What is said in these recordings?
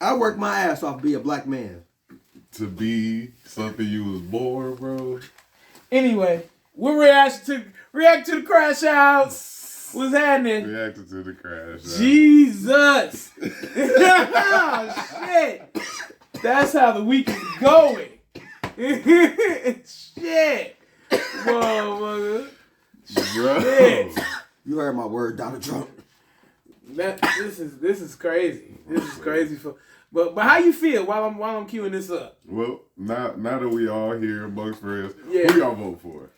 I worked my ass off to be a black man. To be something you was born, bro. Anyway, we'll react to the crash outs. What's happening? Reacted to the crash. Jesus. Oh, shit. That's how the week is going. Shit. Whoa, Bro. shit. You heard my word, Donald Trump. This is crazy. This is crazy but how you feel while I'm queuing this up? Well, now that we all here amongst friends, Yeah. who y'all vote for?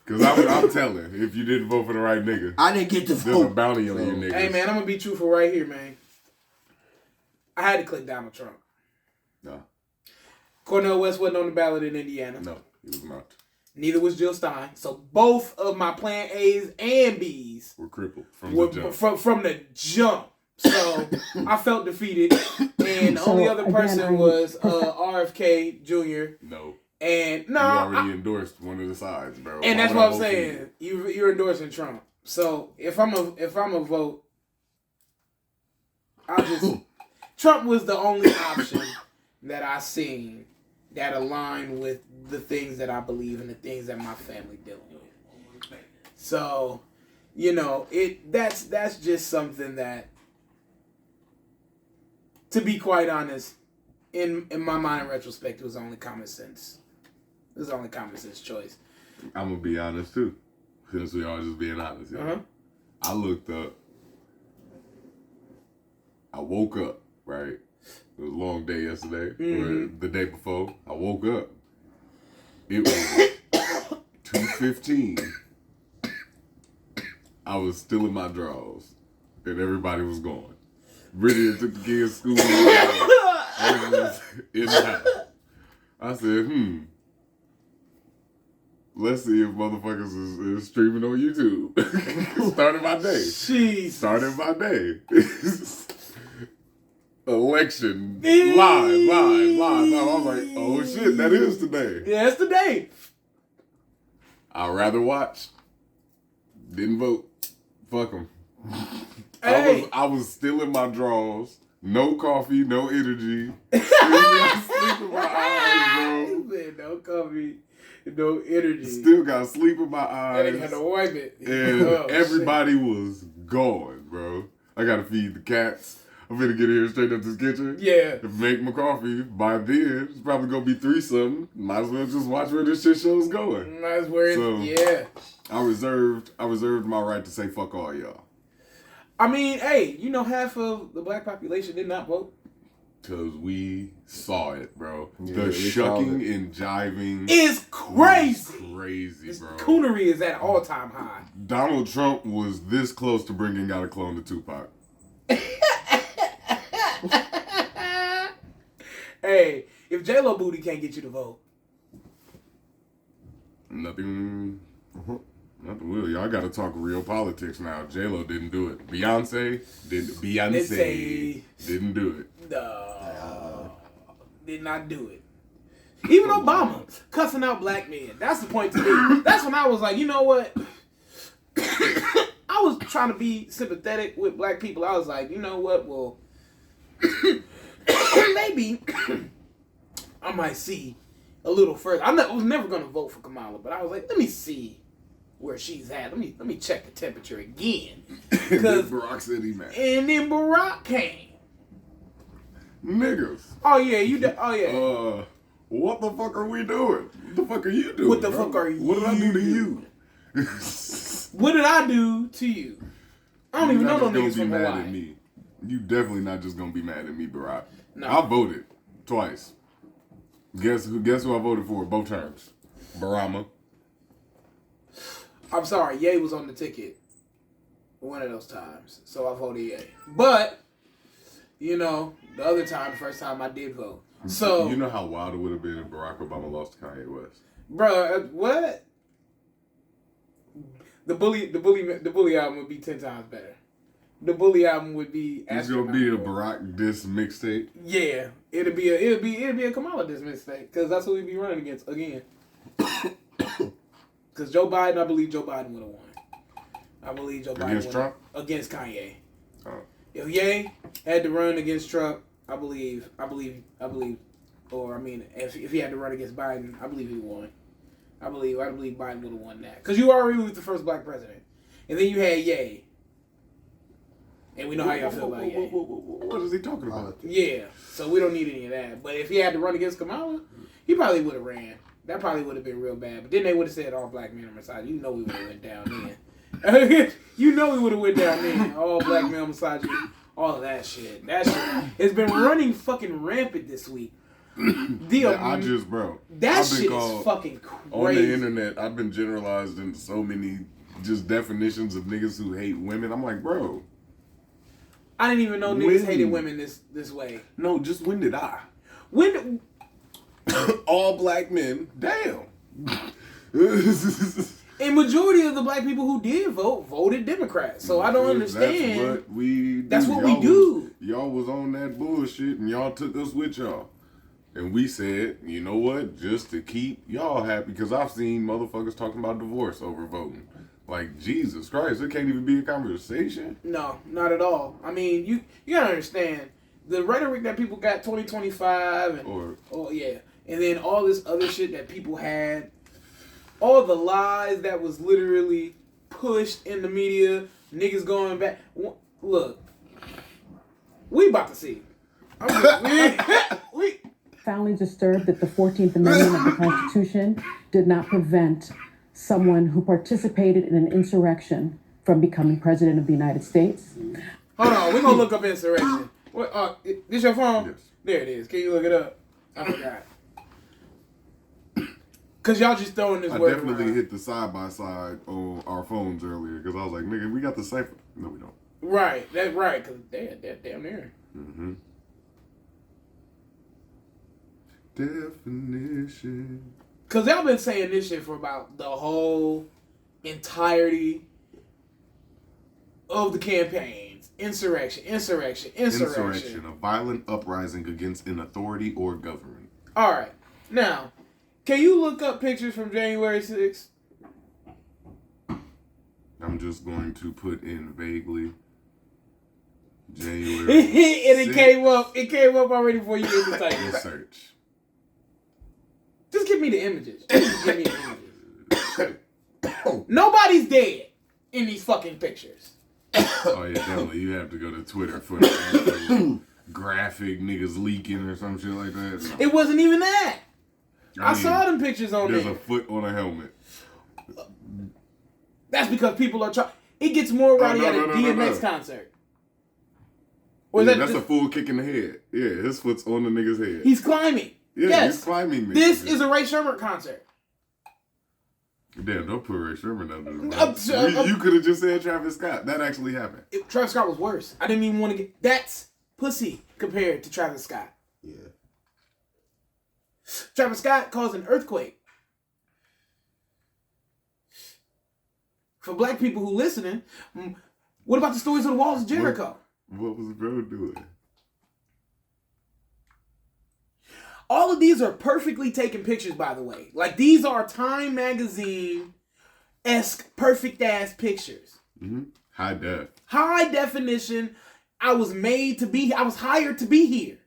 Because I'm telling, if you didn't vote for the right nigga, I didn't get to there's a vote. bounty on you niggas. Hey man, I'm gonna be truthful right here, man. I had to click Donald Trump. No, Cornel West wasn't on the ballot in Indiana. no, he was not. Neither was Jill Stein. So both of my Plan A's and B's We're crippled from were the jump. from the jump. So I felt defeated, and the only other person was RFK Jr. No. And You already endorsed one of the sides, bro. and Why that's would what I I'm vote for saying. you? You're endorsing Trump. So if I'm a vote, I'll just Trump was the only option that I seen that aligned with the things that I believe and the things that my family dealing with. So, that's just something that, to be quite honest, in my mind in retrospect, it was only common sense. It was the only common sense choice. I'm going to be honest, too. Since we all just being honest. Yeah. Uh-huh. I looked up. I woke up, right? It was a long day yesterday, or the day before. I woke up. It was 2:15. I was still in my drawers, and everybody was gone. Brittany took the kids to school. I was in the house. I said, let's see if motherfuckers is streaming on YouTube. Started my day. Jeez. Started my day. Election. Live. I was like, oh shit, that is today. Yeah, it's today. I'd rather watch. Didn't vote. Fuck them. Hey. I was still in my drawers. No coffee, no energy. Sleep in my eyes, bro. He said, no coffee, no energy. Still got sleep in my I didn't eyes. have to wipe it. And Oh, everybody was gone, bro. I gotta feed the cats. I'm gonna get here straight up this kitchen. Yeah. To make my coffee. By then, it's probably gonna be 3 something. Might as well just watch where this shit show's going. That's where yeah. I reserved my right to say fuck all y'all. I mean, hey, half of the black population did not vote. Cause we saw it, bro. Yeah, The we saw shucking it. and jiving It's crazy. crazy, This bro. coonery is at all-time high. Donald Trump was this close to bringing out a clone to Tupac. Hey, if J-Lo booty can't get you to vote. Nothing will. Y'all gotta talk real politics now. J-Lo didn't do it. Beyonce didn't do it. No. Did not do it. Even Obama cussing out black men. That's the point to me. That's when I was like, you know what? I was trying to be sympathetic with black people. I was like, you know what? Well, maybe I might see a little further. I was never going to vote for Kamala, but I was like, let me see where she's at. Let me check the temperature again. And then Barack said he mad. And then Barack came. Niggas. Oh yeah, oh yeah. What the fuck are we doing? What the fuck are you doing? What the bro? fuck are What did I do to you? What did I do to you? I don't even know no niggas from mad at Hawaii. me. You definitely not just gonna be mad at me, Barack. No. I voted twice. Guess who I voted for both times? Barama. I'm sorry, Ye was on the ticket one of those times, so I voted Ye. But the other time, the first time I did vote. So You know how wild it would have been if Barack Obama lost to Kanye West. Bro, what? The bully album would be 10 times better. The bully album would be. It's gonna be a Barack diss mixtape. Yeah, it'd be a Kamala diss mixtape because that's who we'd be running against again. Because Joe Biden, I believe Joe Biden would have won. I believe Joe Biden Against Trump? Against Kanye. Oh. If Ye had to run against Trump, I believe, or I mean, if he had to run against Biden, I believe he won. I believe Biden would have won that because you already was the first black president, and then you had Ye, and we know how y'all feel about Ye. What is he talking about? Yeah, so we don't need any of that. But if he had to run against Kamala, he probably would have ran. That probably would have been real bad. But then they would have said all black men are misogyny. You know we would have went down then. You know we would have went down then. All black male misogyny. All of that shit. That shit has been running fucking rampant this week. Bro. That shit is fucking crazy. On the internet, I've been generalized into so many just definitions of niggas who hate women. I'm like, bro. I didn't even know niggas hated women this way. No, just when did I? When all black men. Damn. And majority of the black people who did vote voted Democrat. So I don't understand. That's what we do. That's what we do. Y'all was on that bullshit and y'all took us with y'all. And we said, you know what? Just to keep y'all happy, because I've seen motherfuckers talking about divorce over voting. Like, Jesus Christ, it can't even be a conversation. No, not at all. I mean, you gotta understand the rhetoric that people got 2025 and and then all this other shit that people had, all the lies that was literally pushed in the media, niggas going back. Look, we about to see. We profoundly disturbed that the 14th Amendment of the Constitution did not prevent someone who participated in an insurrection from becoming president of the United States. Hold on, we're gonna look up insurrection. What? This your phone? Yes. There it is. Can you look it up? I forgot. Cause y'all just throwing this word I definitely around. hit the side by side on our phones earlier because I was like, nigga, we got the cipher. No, we don't. Right, that's right. Cause they're damn near. Mm-hmm. Definition. Cause y'all been saying this shit for about the whole entirety of the campaigns. Insurrection. Insurrection, a violent uprising against an authority or government. All right. Now, can you look up pictures from January 6th? I'm just going to put in vaguely And January. it came up. It came up already before you did the title. Research. Just give me the images. Just give me the images. Nobody's dead in these fucking pictures. Oh yeah, definitely. You have to go to Twitter for the actual graphic niggas leaking or some shit like that. It wasn't even that. I mean, saw them pictures on there's there. a foot on a helmet. That's because people are trying. It gets more rowdy at a DMX concert. Or is That's a full kick in the head. Yeah, his foot's on the nigga's head. He's climbing. Yeah, yes. he's climbing. This is a Ray Sherman concert. Damn, don't put Ray Sherman under the You could have just said Travis Scott. That actually happened. Travis Scott was worse. I didn't even want to get... That's pussy compared to Travis Scott. Yeah. Travis Scott caused an earthquake. For black people who listening, what about the stories of the walls of Jericho? What was bro doing? All of these are perfectly taken pictures, by the way. Like, these are Time Magazine-esque, perfect-ass pictures. Mm-hmm. High def. High definition. I was hired to be here.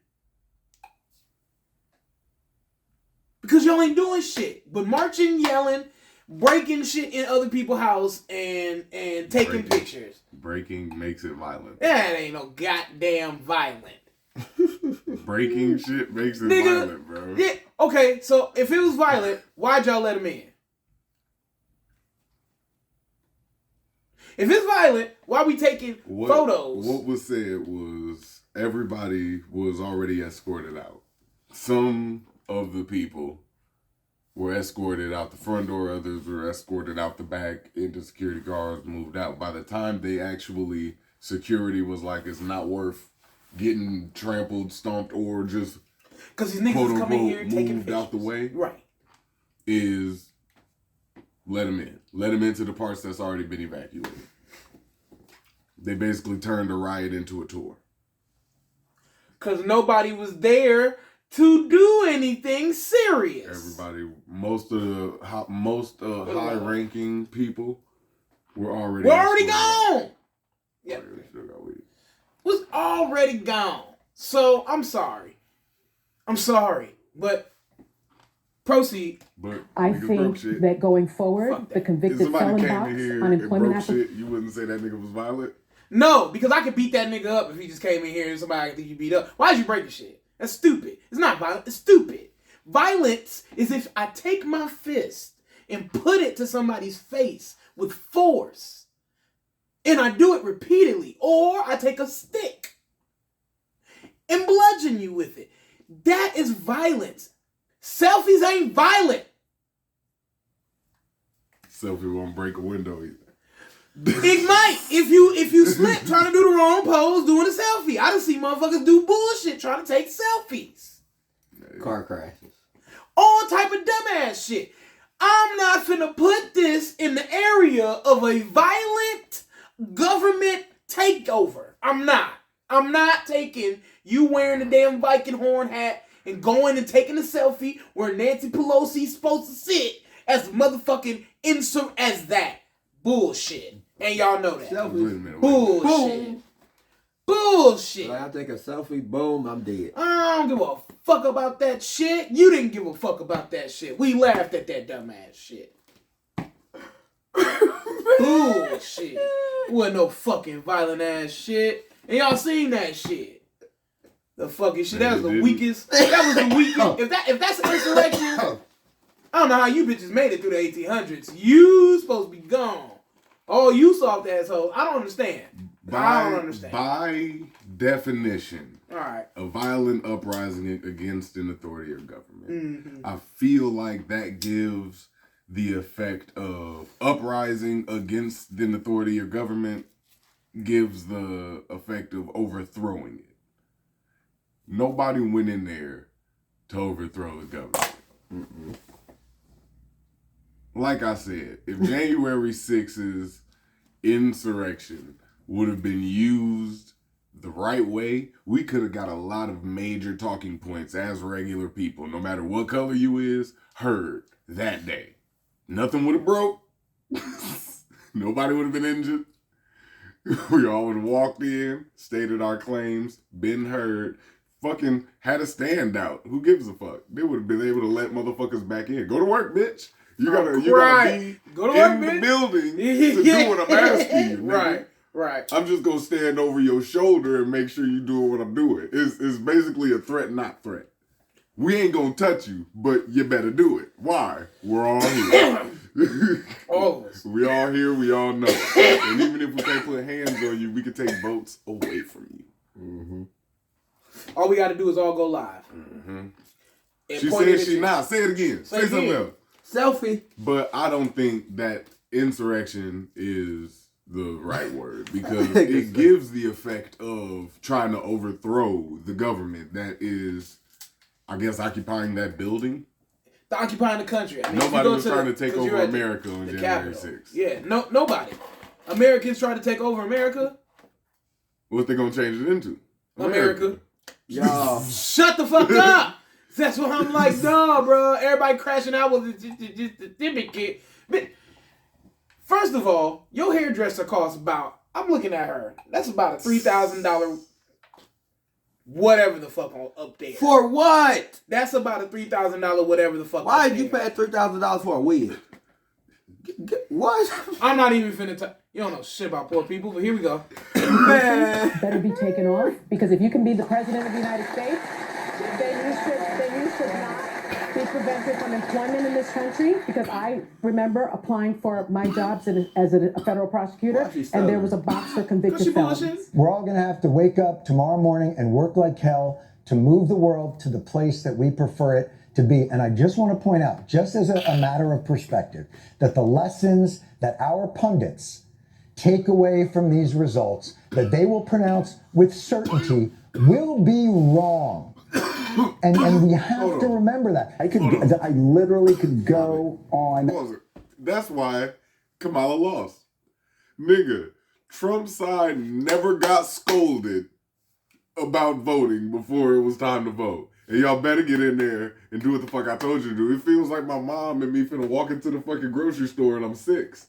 Because y'all ain't doing shit. But marching, yelling, breaking shit in other people's house, and taking pictures. Breaking makes it violent. That ain't no goddamn violent. Breaking shit makes it Nigga, violent, bro. Yeah, okay, so if it was violent, why'd y'all let him in? If it's violent, why we taking photos? What was said was everybody was already escorted out. Some of the people were escorted out the front door, others were escorted out the back into security cars, moved out. By the time they actually, security was like, it's not worth getting trampled, stomped, or just because these niggas is coming here taking moved out the way. Right. Is let them in. Let them into the parts that's already been evacuated. They basically turned a riot into a tour. Because nobody was there to do anything serious. Everybody, most high-ranking people were already gone. Yeah, still got weed. Was already gone. So I'm sorry. But proceed. But I niggas broke think shit. that going forward, Fuck that. the If convicted somebody felon came box, in here and unemployment broke application. shit, you wouldn't say that nigga was violent? No, because I could beat that nigga up if he just came in here and somebody think you beat up. Why'd you break the shit? That's stupid. It's not violent. It's stupid. Violence is if I take my fist and put it to somebody's face with force, and I do it repeatedly, or I take a stick and bludgeon you with it. That is violence. Selfies ain't violent. Selfie won't break a window either. It might if you slip trying to do the wrong pose doing a selfie. I done see motherfuckers do bullshit trying to take selfies. Car crashes. All type of dumbass shit. I'm not finna put this in the area of a violent government takeover. I'm not. I'm not taking you wearing the damn Viking horn hat and going and taking a selfie where Nancy Pelosi's supposed to sit as motherfucking insert as that. Bullshit. And y'all know that. Wait a Selfie. minute. Wait a minute. Bullshit. Bullshit. Like I take a selfie, boom, I'm dead. I don't give a fuck about that shit. You didn't give a fuck about that shit. We laughed at that dumbass shit. Bullshit. It wasn't no fucking violent ass shit. And y'all seen that shit. The fucking shit. That was the weakest. That was the weakest. If that's an insurrection, I don't know how you bitches made it through the 1800s. You supposed to be gone. Oh, you soft assholes. I don't understand. I don't understand. By definition, All right. a violent uprising against an authority or government. Mm-hmm. I feel like that gives the effect of uprising against an authority or government gives the effect of overthrowing it. Nobody went in there to overthrow the government. Mm-mm. Like I said, if January 6's insurrection would have been used the right way, we could have got a lot of major talking points as regular people, no matter what color you is, heard that day. Nothing would have broke. Nobody would have been injured. We all would have walked in, stated our claims, been heard, fucking had a standout. Who gives a fuck? They would have been able to let motherfuckers back in. Go to work, bitch. You gotta be Go to work, in bitch. the building to do what I'm asking you. Nigga. Right. I'm just gonna stand over your shoulder and make sure you doing what I'm doing. It's basically a threat, not threat. We ain't gonna touch you, but you better do it. Why? We're all here. All of us. We all here. We all know. And even if we can't put hands on you, we can take votes away from you. Mm-hmm. All we got to do is all go live. Mm-hmm. And She point said it at she you. not. Say it again. Say Say it something again. else. Selfie. But I don't think that insurrection is the right word because I think it it's- gives the effect of trying to overthrow the government that is, I guess, occupying that building. The occupying the country. I mean, if you Nobody go was to trying the- to take 'cause over you're at America on the January Capitol. 6th. Yeah, nobody. Americans trying to take over America. What they gonna change it into? America. Y'all. Shut the fuck up. That's what I'm like, nah, bro. Everybody crashing out with the certificate. But first of all, your hairdresser costs about, I'm looking at her, that's about a $3,000 whatever the fuck on up there. For what? That's about a $3,000 whatever the fuck. Why up did you there. pay $3,000 for a wig? What? I'm not even finna talk. You don't know shit about poor people, but here we go. Man. Better be taken off, because if you can be the president of the United States, then you should not be prevented from employment in this country. Because I remember applying for my jobs as a federal prosecutor, Why is she and selling there it? was a box for Cause convicted she felons. bullshit. We're all going to have to wake up tomorrow morning and work like hell to move the world to the place that we prefer it to be. And I just want to point out, just as a matter of perspective, that the lessons that our pundits take away from these results, that they will pronounce with certainty, will be wrong. And we have to remember that. I literally could go on. Pause it. That's why Kamala lost. Nigga, Trump's side never got scolded about voting before it was time to vote. And y'all better get in there and do what the fuck I told you to do. It feels like my mom and me finna walk into the fucking grocery store and I'm 6.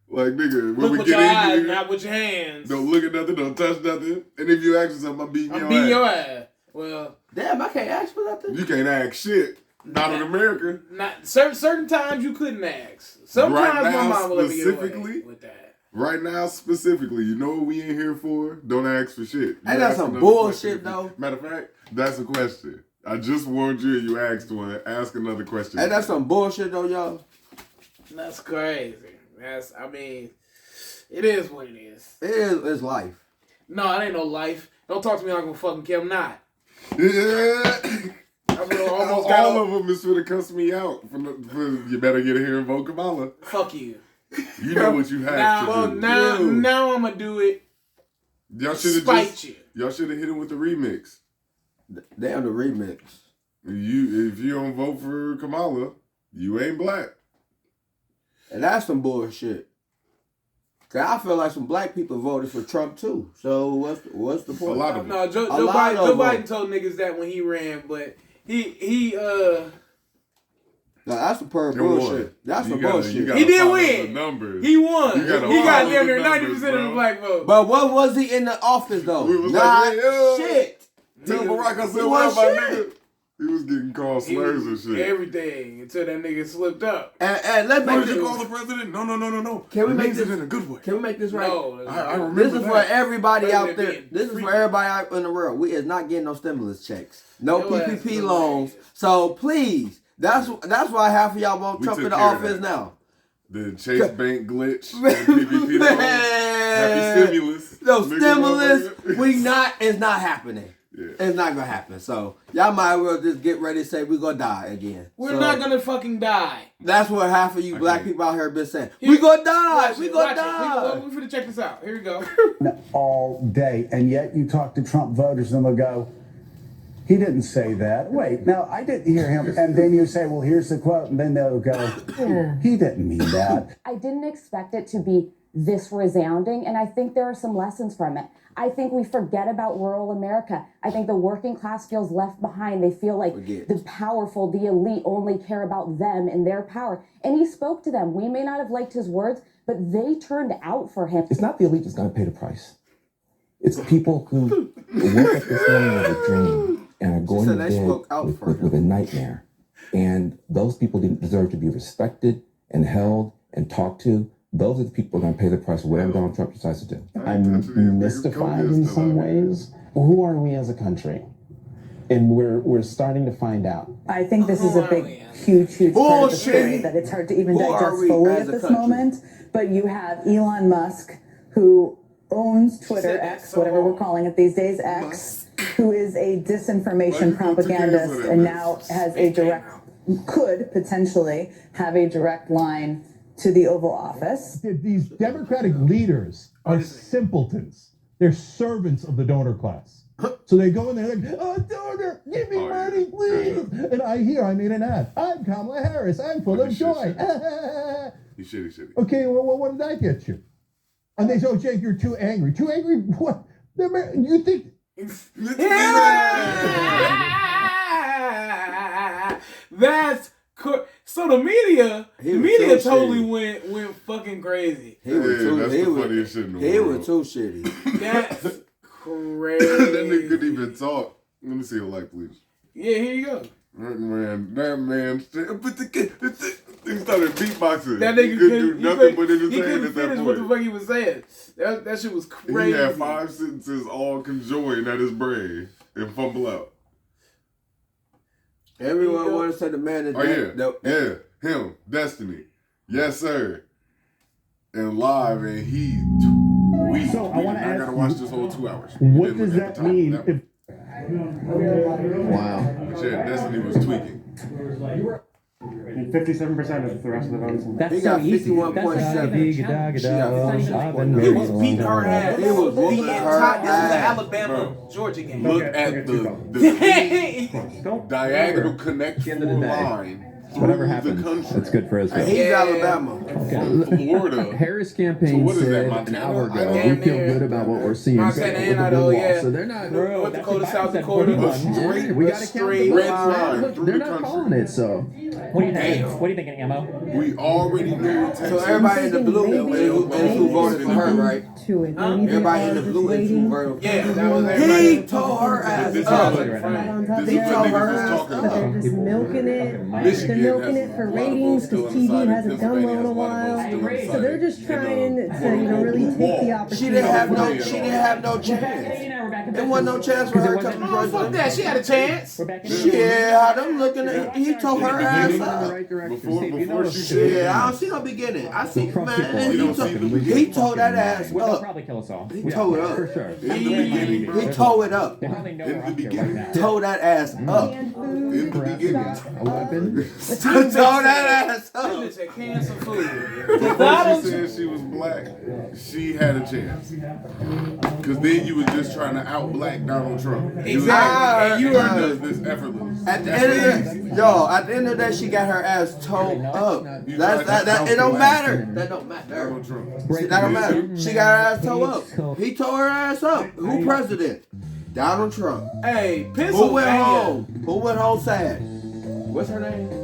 Like, nigga, when Look we with get your in eyes, here, not with your hands. don't look at nothing, don't touch nothing. And if you ask something, I'm beating I'm beating your your ass. ass. Well, Damn, I can't ask for nothing. You can't ask shit. Not in America. not certain times you couldn't ask. Sometimes Right my now, mom will let me get away specifically? with that. Right now, specifically, you know what we ain't here for? Don't ask for shit. You Ain't that ask some another bullshit, question. though? Matter of fact, that's a question. I just warned you and you asked one. Ask another question. Ain't that some bullshit though, y'all? That's crazy. I mean, it is what it is. It is. It's life. No, it ain't no life. Don't talk to me like I'm fucking Kim. I'm not. Yeah. I mean, almost All of them is finna cuss me out. You better get here and vote Kamala. Fuck you. You know what you have to do. Now I'm gonna do it. Y'all should have Spite you. Y'all should have hit him with the remix. Damn the remix. If you don't vote for Kamala, you ain't black. And that's some bullshit. Cause I feel like some black people voted for Trump too. So what's the point? A lot of them. No, Joe lot Biden, of Joe them. Biden told niggas that when he ran, but he Now, that's some pure It won. bullshit. That's You some gotta- bullshit. you gotta He did follow win. the numbers. he won. You gotta He got follow damn the near 90% numbers, of the bro. black vote. But what was he in the office though? We was Not like, yeah. shit. Tell Barack I said, He what was about shit. nigga? He was getting called He slurs and was shit. everything until that nigga slipped up. And let's Why make did you this. call the president? No. Can we He make means this it in a good way? Can we make this right? No, I remember This is for that. everybody out there. President This is being for everybody out in the world. We is not getting no stimulus checks, no Your ass PPP is loans. hilarious. So please, that's why half of y'all want We Trump in took the care of office that. now. The Chase Bank glitch, and PPP loans, happy stimulus. No Nigga, stimulus. motherfucker. It's not happening. Yeah. It's not gonna happen. So y'all might as well just get ready to say we're gonna die again. We're So, not gonna fucking die. That's what half of you black Okay. people out here been saying. Here- We gonna die. Watch We it, gonna watch it. die. We're finna check this out. Here we go. all day, and yet you talk to Trump voters and they'll go, he didn't say that. Wait, no, I didn't hear him. And then you say, well, here's the quote, and then they'll go, he didn't mean that. I didn't expect it to be this resounding, and I think there are some lessons from it. I think we forget about rural America. I think the working class feels left behind. They feel like the powerful, the elite only care about them and their power. And he spoke to them. We may not have liked his words, but they turned out for him. It's not the elite that's going to pay the price. It's people who woke up this morning with a dream and are going said to they bed spoke out for him. with a nightmare. And those people didn't deserve to be respected and held and talked to. Those are the people who are going to pay the price for whatever Donald Trump decides to do. I'm mystified in some ways. Who are we as a country? And we're starting to find out. I think this is a big, man. huge part of the Bullshit. story that it's hard to even Who are digest we fully as at a this country? moment. But you have Elon Musk, who owns Twitter, said that X, so whatever we're wrong. calling it these days, X, who is a Why disinformation you go 2 years propagandist with it, and man? now has a could potentially have a direct line to the Oval Office. These Democratic leaders are simpletons. They're servants of the donor class. So they go in there like, oh, donor, give me money, please. And I made an ad. I'm Kamala Harris. I'm full of joy. You shitty. Okay, well, what did that get you? And they say, oh, Jake, you're too angry. Too angry? What? You think... That's so the media He was so totally shitty. went fucking crazy. He was too. that's He the was, funniest shit in the he world. was too shitty. That's That crazy. nigga couldn't even talk. Let me see a light, please. Yeah, here you go. That man, he started beatboxing. That nigga he couldn't do nothing but he entertain couldn't at that finish what the point. fuck he was saying. That shit was crazy. He had 5 sentences all conjoined at his brain and fumble out. Everyone want to say the man is Oh yeah, him, Destiny, yes sir, and live, and he. So I wanna ask gotta you, watch this whole 2 hours. What Didn't does look at that the top. mean That- if... Wow. Shit, Destiny was tweaking. 57% of the rest of the votes. He got 51.7. He was beating her ass. He was the whooping entire. her This was the ass. Alabama Georgia game. Look Okay, at okay, the Don't. diagonal connect end of the day, line through Whatever the happens, country. it's good for Israel. He's Yeah. Alabama. From Florida. Harris So campaign what is that, said an Montana? hour ago, Damn we feel near. good about what we're seeing Montana with and the Idaho, blue yeah. wall. So they're not. North Dakota, South Biden said Dakota. 41. Straight Yeah, we got to count straight the red votes. line Look, through they're the not country. calling it, so What do you think? What do you think, Ammo? We already knew Texas. So everybody in the blue is who voted for her, right? To it. Everybody in the blue is who voted for her. Yeah, that was everybody. He told her ass This up. is what niggas was talking But they're about. just milking it. Michigan They're milking has it for a lot of ratings votes still because TV undecided. hasn't done well in a while. Pennsylvania has So they're just trying to, really take the opportunity. She didn't have no chance. There wasn't no chance for her to be No, fuck president. that. She had a chance. Shit, how them looking at he told her ass up. Before she said, Yeah, I don't see no beginning. I see, Trump man, people, and you don't see the beginning. he told that ass They'll up. probably kill us all. He towed it up. For sure. in the beginning, bro. He towed it up. They probably know In we're the up here right beginning. now. Towed that ass up. In the beginning. A weapon. Towed that ass That up. bitch said cans of food. Before she said she was black, she had a chance. Because then you was just trying to out-black Donald Trump. Exactly. And you does this effortless. At the end of at the end of the day, she got her ass towed up. That it don't matter. That don't matter. Donald Trump. That don't matter. She got her ass towed up. He towed her ass up. Who president? Donald Trump. Hey, Who went Pennsylvania. home? Who went home sad? What's her name?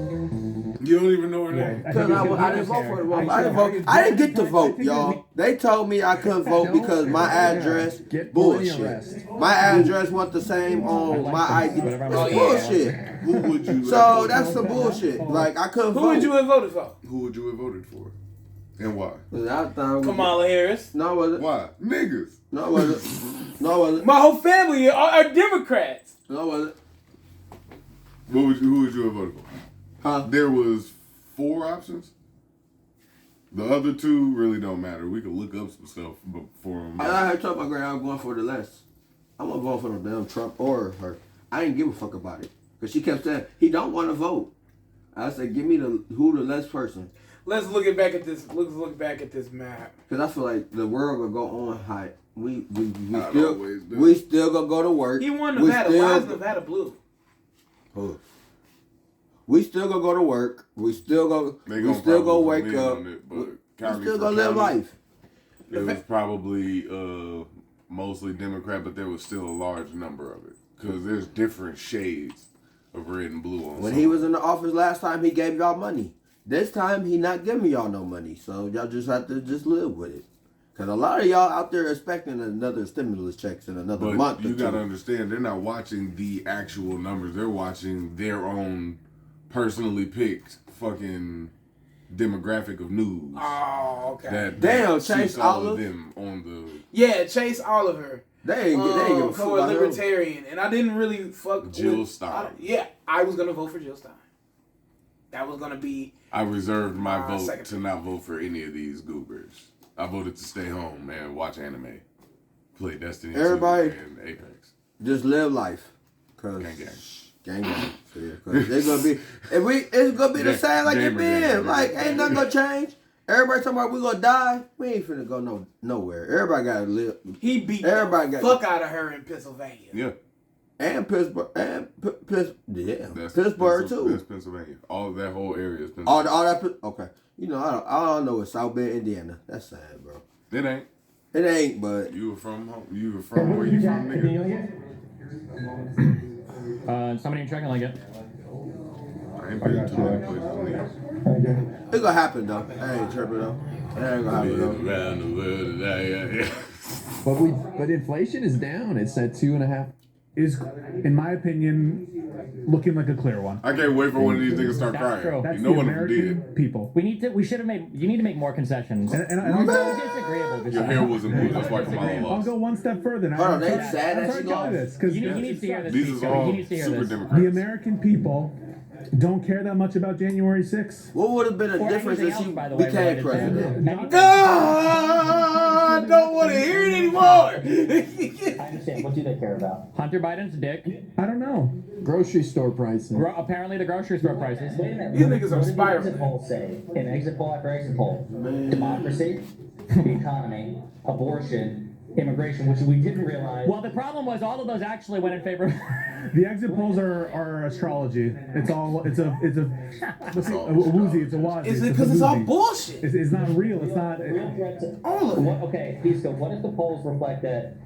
You don't even know her name. Because I didn't vote for the vote. I didn't vote. I didn't get to vote, y'all. They told me I couldn't vote because my address bullshit. My address wasn't the same on my ID. It's bullshit. Who would you So that's some bullshit. Like I couldn't vote. Who would you have voted for? Who would you have voted for? And why? I thought Kamala Harris. No, it wasn't. Why? Niggas. No, it wasn't. No, it wasn't. My whole family are Democrats. No, it wasn't. Who would you have voted for? Huh? There was 4 options. The other 2 really don't matter. We could look up some stuff for them. I had told my grandma I was going for the less. I'm gonna vote for the damn Trump or her. I didn't give a fuck about it because she kept saying he don't want to vote. I said, give me the less person. Let's look back at this. Let's look back at this map. Because I feel like the world will go on high. We always do. still gonna go to work. He won We Nevada. still- Why is Nevada blue? Huh. We still gonna go to work. We still go wake up. It, We but county still for gonna live county, life. It was probably mostly Democrat, but there was still a large number of it because there's different shades of red and blue on. When some. he was in the office last time, he gave y'all money. This time, he not giving y'all no money. So y'all just have to just live with it. Because a lot of y'all out there expecting another stimulus checks in another But month you or gotta two. understand, they're not watching the actual numbers. They're watching their own personally picked fucking demographic of news. Oh, okay. Damn, that Chase suits all Olive? of them on the. Yeah, Chase Oliver. They ain't give a fuck for a about him. libertarian, and I didn't really fuck Jill with Stein. I was gonna vote for Jill Stein. That was gonna be. I reserved my vote second. to not vote for any of these goobers. I voted to stay home and watch anime, play Destiny 2 Everybody- and Apex. Just live life. Cause Gang. gang. So, yeah, 'cause it's gonna be it's gonna be the same like it Gamer been. gang. Like ain't nothing gonna change. Everybody talking about we gonna die. We ain't finna go nowhere. Everybody gotta live. He beat Everybody the got fuck out of her in Pennsylvania. Yeah. and Pittsburgh and That's Pittsburgh too. That's Pennsylvania. All of that whole area is All Pennsylvania. that. Okay. You know I don't know it's South Bend, Indiana. That's sad, bro. It ain't. It ain't, but You were from home. You were from where you from, nigga? Somebody in checking like it. I ain't been to too many places, nigga. it's gonna happen though. I ain't tripping though. It ain't gonna happen though. Around the world today, But inflation is down. It's at 2.5. Is, in my opinion, looking like a clear one. I can't wait for one of these niggas to start That's crying. true. That's You know the one of them American did. people. We need to make more concessions. And It's disagreeable. Your hair wasn't moving. That's why Kamala I'll lost. go one step further. Now, Hold on, they I'm sad sorry- that I'm she sorry to tell lost. you this, 'cause He needs to hear this. These speech, is Joey. all He needs to hear super this. the Democrats. American people don't care that much about January 6th. What would have been the Or difference anything if she else, by the way, became related to president? anything. I don't want to hear it anymore. I understand. What do they care about? Hunter Biden's dick. I don't know. Grocery store prices. Apparently the grocery store prices. These niggas are spiraling. Exit polls say, in exit poll after exit poll, democracy, the economy, abortion, immigration, which we didn't realize. Well, the problem was all of those actually went in favor of... The exit polls are astrology. It's a woozy. It's a wazi. Is it because it's all woozy. bullshit? It's not real. It's not. Real threat to All of it. Okay, Pisco, what if the polls reflect that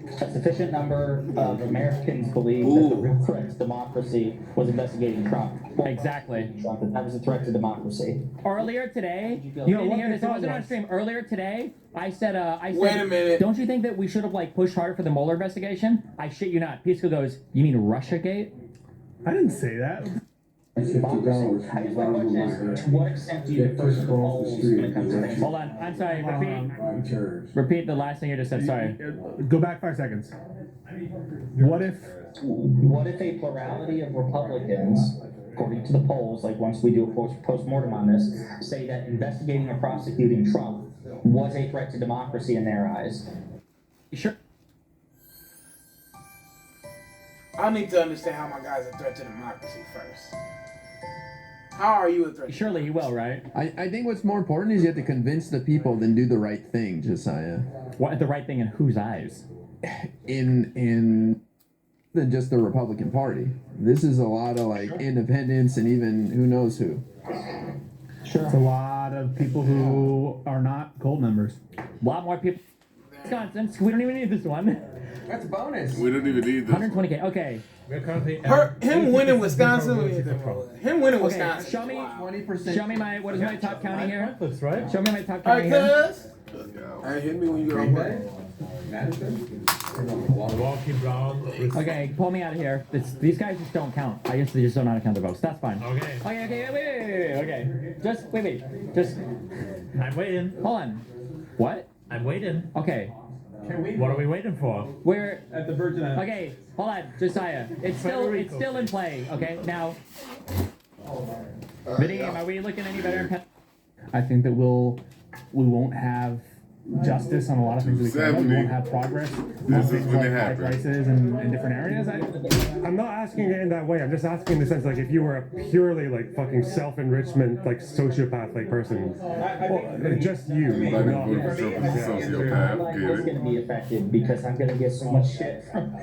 a sufficient number of Americans believe that the real threat to democracy was investigating Trump. Exactly. Trump, that was a threat to democracy. Earlier today, you didn't hear this. It wasn't on stream. Earlier today, I said, Wait a minute. Don't you think that we should have pushed harder for the Mueller investigation? I shit you not. Pisco goes, you mean Russiagate? I didn't say that. Democracy. I guess my question is, to what extent do you defer to the polls when it comes to things? Hold on. I'm sorry. Repeat the last thing you just said. Sorry. Go back 5 seconds. What if a plurality of Republicans, according to the polls, like once we do a post-mortem on this, say that investigating or prosecuting Trump was a threat to democracy in their eyes? Sure. I need to understand how my guy's a threat to democracy first. How are you a threat? Surely he will, right? I think what's more important is you have to convince the people, then do the right thing, Josiah. What, the right thing in whose eyes? In than just the Republican Party. This is a lot of independents and even who knows who. Sure. It's a lot of people who are not gold members. A lot more people. Wisconsin. We don't even need this one. That's a bonus. We don't even need this. 120K. Okay. Him winning Wisconsin. Him winning Wisconsin. Show me 20%. Show me what is my top county here? Right? Show me my top All county right, here. cuz. Hey, hit me when you get on break. Milwaukee Browns. Okay, pull me out of here. These guys just don't count. I guess they just don't know how to count their votes. That's fine. Okay. Okay, wait. Okay. Just wait. Just I'm waiting. hold on. What? I'm waiting. Okay. What are we waiting for? We're At the Virgin Islands. okay. Hold on, Josiah. It's still in play. Okay, now. Vadim, are we looking any better? I think that we won't have justice on a lot of things that we care about. We won't have progress on This is things when like it high happens. prices in different areas. I'm not asking it in that way. I'm just asking in the sense if you were a purely fucking self-enrichment sociopath person. Just you. Like not- sociopath. Get It's it? going to be effective because I'm going to get so much shit from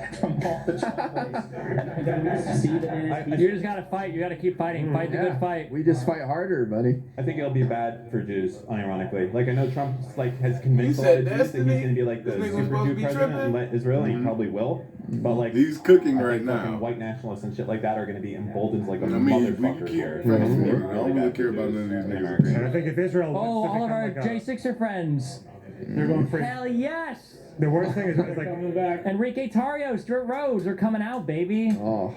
all the Trump and I'm going to see that it is. You just gotta fight. You gotta keep fighting. Fight the good fight. We just fight harder, buddy. I think it'll be bad for Jews, unironically. I know Trump has convinced You a lot said of Jews that he's destiny? going to be the This nigga was super supposed to Jew be president tripping? in Israel, and he probably will. But He's cooking I right think now. fucking white nationalists and shit like that are going to be emboldened like a I mean, we motherfucker care. here. We It's don't gonna be really bad care for about Jews none of these in niggas. America. And I think if Israel, Oh, all of our become J6er friends. they're going for Hell yes. the worst thing is Enrique Tarrio, Stuart Rhodes are coming out, baby. Oh.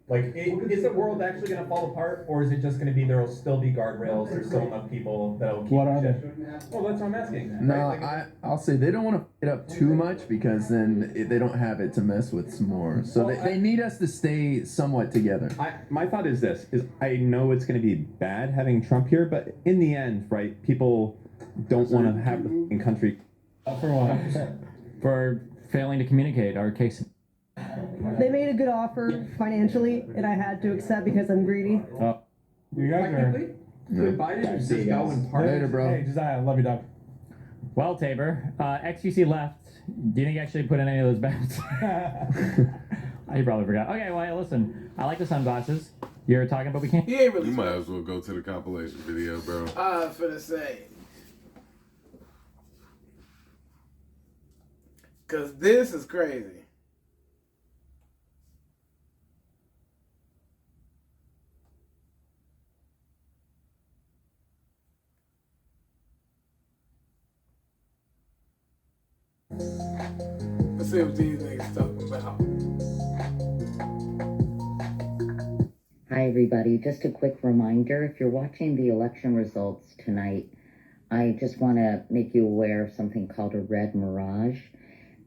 Is the world actually going to fall apart, or is it just going to be there'll still be guardrails, there's still enough people that'll keep What are they? Well, that's what I'm asking. No, right? I'll say they don't want to it up too much because then they don't have it to mess with some more. So they need us to stay somewhat together. My thought is this: I know it's going to be bad having Trump here, but in the end, right? People don't want to have the f***ing country. For what? For failing to communicate our case. They made a good offer financially, and I had to accept because I'm greedy. You guys are. Could Biden just go and party? Later, bro. Hey, Josiah, I love you, dog. Well, Tabor, XQC left. Do you think he actually put in any of those bets? I probably forgot. Okay, well, hey, listen. I like the sunglasses. You're talking, but we can't. He ain't really. You might as well go to the compilation video, bro. I was finna say. Cause this is crazy. Let's see what these niggas talking about. Hi, everybody. Just a quick reminder, if you're watching the election results tonight, I just want to make you aware of something called a red mirage.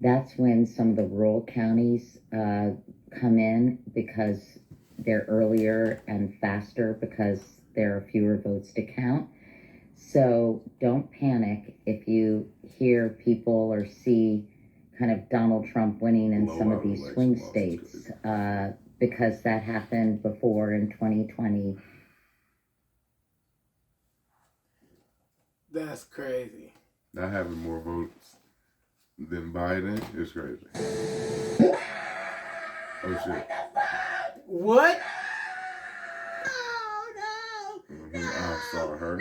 That's when some of the rural counties come in because they're earlier and faster because there are fewer votes to count. So don't panic if you hear people or see kind of Donald Trump winning in some of these swing states, because that happened before in 2020. That's crazy. Not having more votes than Biden is crazy. Oh shit. What? I saw her.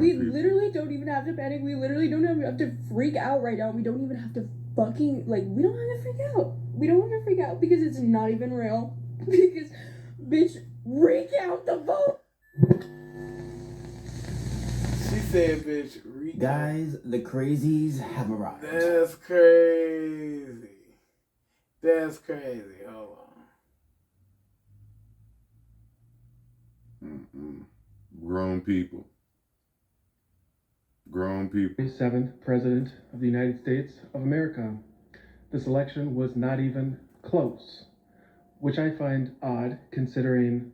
We literally don't even have to panic. We literally don't have to freak out right now. We don't even have to fucking, like, we don't have to freak out. We don't have to freak out because it's not even real. Because, bitch, recount the vote. She said, bitch, recount. Guys, the crazies have arrived. That's crazy. That's crazy. Hold on. Grown people. Grown people. 7th President of the United States of America. This election was not even close, which I find odd considering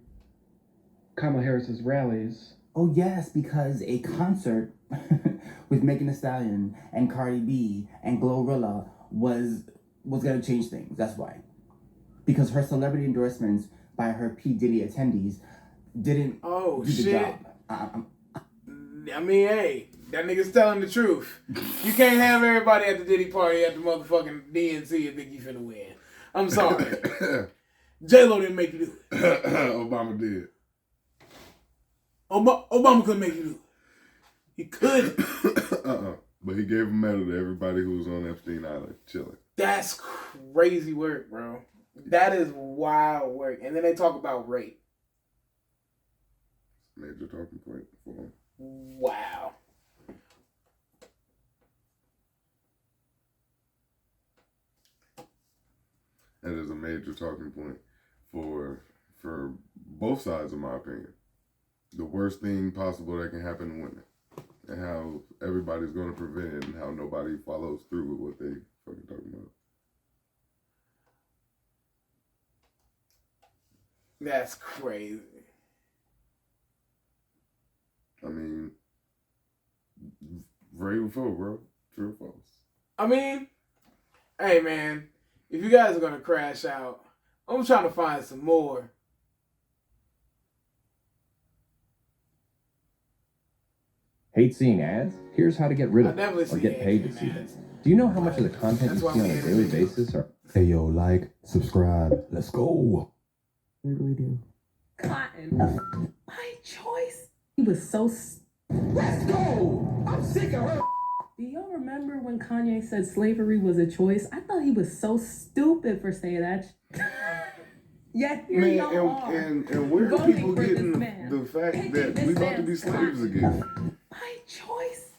Kamala Harris's rallies. Oh yes, because a concert with Megan Thee Stallion and Cardi B and Glorilla was gonna change things. That's why. Because her celebrity endorsements by her P. Diddy attendees didn't do the job. I mean, hey, that nigga's telling the truth. You can't have everybody at the Diddy party at the motherfucking DNC and think you finna win. I'm sorry. J-Lo didn't make you do it. Obama did. Obama couldn't make you do it. He could. But he gave a medal to everybody who was on Epstein Island chilling. That's crazy work, bro. That is wild work. And then they talk about rape. Major talking point for him. Wow. That is a major talking point for both sides, in my opinion. The worst thing possible that can happen to women, and how everybody's going to prevent it, and how nobody follows through with what they fucking talking about. That's crazy. I mean, very full, bro. True or false? I mean, hey man, if you guys are gonna crash out, I'm trying to find some more. Hate seeing ads? Here's how to get rid of them definitely or see get paid to see them. Do you know how much of the content you see on a daily basis are... Hey, yo, like, subscribe. Let's go. What do we do? Cotton. My choice. He was so... Let's go! I'm sick of her. Do y'all remember when Kanye said slavery was a choice? I thought he was so stupid for saying that. Yet here y'all are. And where are people getting the fact that we about to be slaves again? My choice.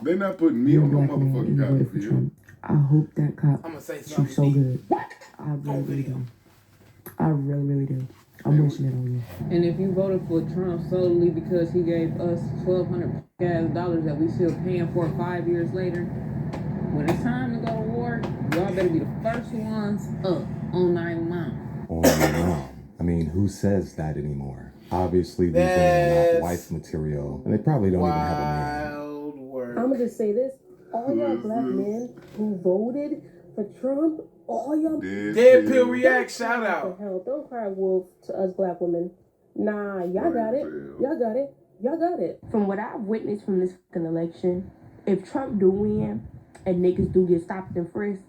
They're not putting me on no motherfucking copy for you. I hope that cop I'm gonna say shoots something. so good. I really do. I really do. I'm wishing it on you. And if you voted for Trump solely because he gave us $1,200 that we still paying for 5 years later, when it's time to go to war, y'all better be the first ones up on 9/11. Oh, no. I mean, who says that anymore? Obviously, these women are not wife material, and they probably don't even have a man. I'm gonna just say this. All y'all black men who voted for Trump, all y'all... Dead Pill React, shout out. Hell, don't cry wolf to us black women. Nah, y'all got it. Y'all got it. Y'all got it. From what I've witnessed from this fucking election, if Trump do win and niggas do get stopped and frisked,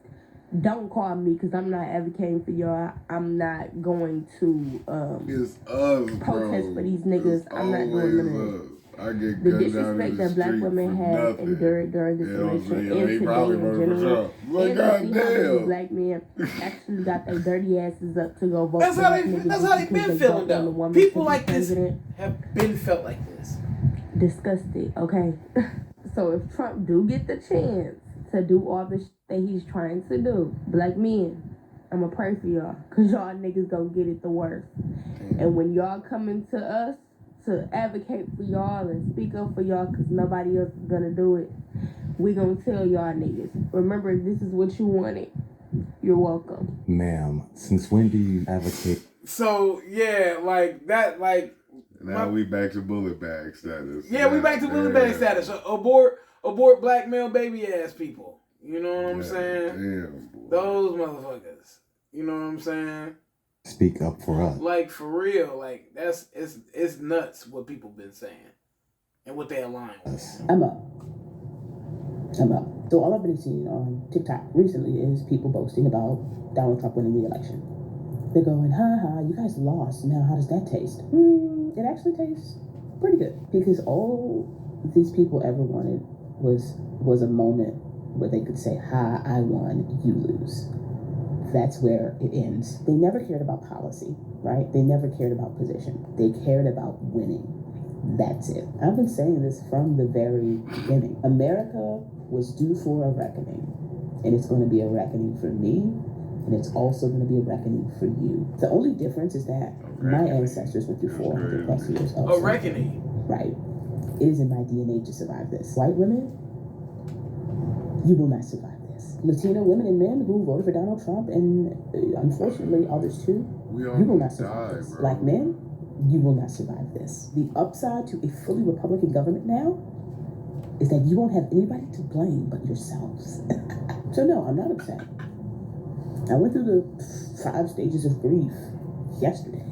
don't call me because I'm not advocating for y'all. I'm not going to It's us, protest for these niggas. I'm not doing none of that. I get The gunned down disrespect in the that black street women for have nothing. endured during this You know what I'm election saying? and He today probably in voted for general. Trump. Like, And to see how many goddamn. black men actually got their dirty asses up to go vote That's for how black they. niggas That's how they because been they feeling voted on the though. woman People to be like this president. have been felt like this. Disgusted, okay? So if Trump do get the chance to do all the shit that he's trying to do, black men, I'ma pray for y'all, cause y'all niggas gonna get it the worst. And when y'all coming to us to advocate for y'all and speak up for y'all, cause nobody else is gonna do it, we gonna tell y'all niggas, remember, if this is what you wanted, you're welcome. Ma'am, since when do you advocate? So yeah, like that, like. Now we back to bullet bag status. Yeah, we back to bullet bag status. Abort black male baby ass people. You know what I'm saying? Damn, boy. Those motherfuckers. You know what I'm saying? Speak up for us. Like for real, like it's nuts what people been saying and what they align with. I'm up. So all I've been seeing on TikTok recently is people boasting about Donald Trump winning the election. They're going, ha, you guys lost. Now how does that taste? It actually tastes pretty good because all these people ever wanted was a moment where they could say, "Ha, I won, you lose." That's where it ends. They never cared about policy, right? They never cared about position. They cared about winning. That's it. I've been saying this from the very beginning. America was due for a reckoning, and it's going to be a reckoning for me, and it's also going to be a reckoning for you. The only difference is that my ancestors went through 400 plus years of A reckoning. Right. It is in my DNA to survive this. White women, you will not survive this. Latino women and men who voted for Donald Trump, and unfortunately others too, you will not survive this. Bro. Black men, you will not survive this. The upside to a fully Republican government now is that you won't have anybody to blame but yourselves. So no, I'm not upset. I went through the 5 stages of grief yesterday.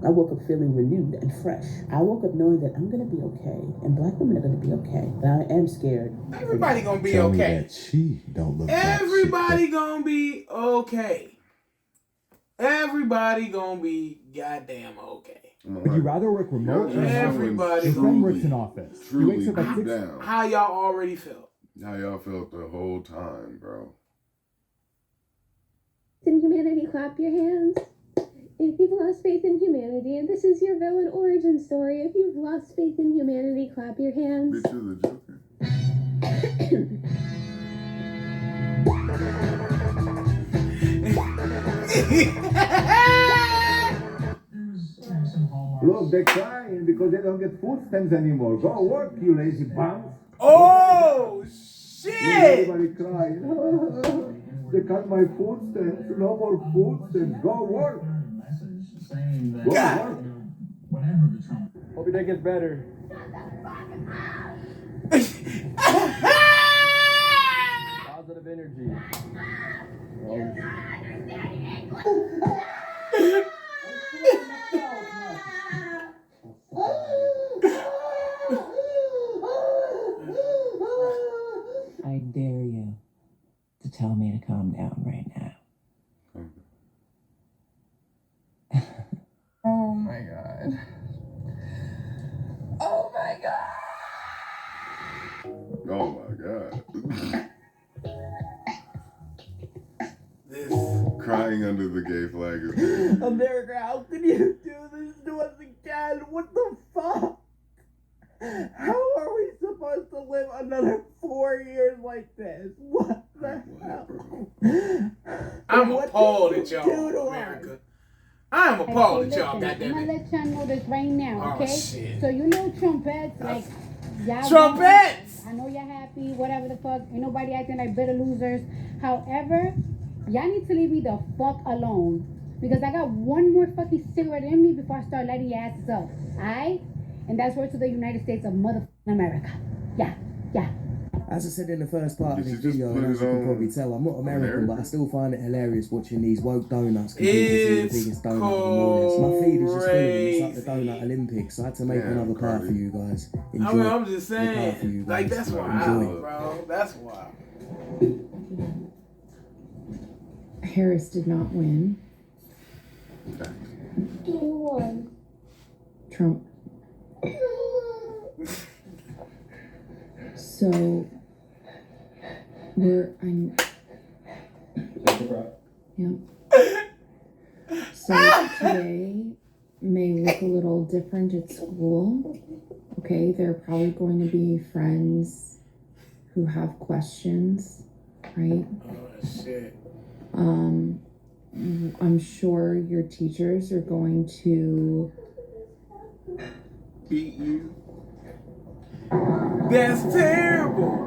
I woke up feeling renewed and fresh. I woke up knowing that I'm gonna be okay, and black women are gonna be okay. But I am scared. Everybody gonna be Tell me okay. that she don't look like Everybody gonna be okay. Everybody gonna be goddamn okay. Would you rather work remote or Everybody your friend works truly, in office? He truly wakes up at deep 6. down. How y'all already felt? How y'all felt the whole time, bro. In humanity, clap your hands. If you've lost faith in humanity, and this is your villain origin story, if you've lost faith in humanity, clap your hands. Bitch, you're the Joker. Look, they're crying because they don't get food stamps anymore. Go work, you lazy bums. Oh, shit! Everybody crying. They cut my food stamps. No more food stamps. Go work. Go work. Hope your day gets better. Positive energy. I dare you to tell me to calm down right now. Oh my god. Oh my god. Oh my god. Crying under the gay flag is crazy. America, how can you do this to us again? What the fuck? How are we supposed to live another 4 years like this? What the hell? I'm What appalled did at you y'all, do to America. I'm appalled at y'all, I'm gonna goddammit. let y'all know this right now, Oh, okay? shit. So you know trumpets, like y'all. Trumpets! I know you're happy, whatever the fuck. Ain't nobody acting like bitter losers. However, y'all need to leave me the fuck alone. Because I got one more fucking cigarette in me before I start lighting your asses up. Alright? And that's word to the United States of motherfucking America. Yeah, yeah. As I said in the first part of Did this you just video, put and it as you can on probably tell, I'm not American, but I still find it hilarious watching these woke donuts compete to see the biggest donut of them all. My feed is just filling. It's like the Donut Olympics. I had to make another part for you guys. Enjoy. I mean, I'm just the part for you saying, guys. like, that's Enjoy. wild, bro. That's wild. Harris did not win. Who won? Trump. So yeah. So today may look a little different at school. Okay, there are probably going to be friends who have questions, right? Oh, shit. I'm sure your teachers are going to beat you. That's terrible.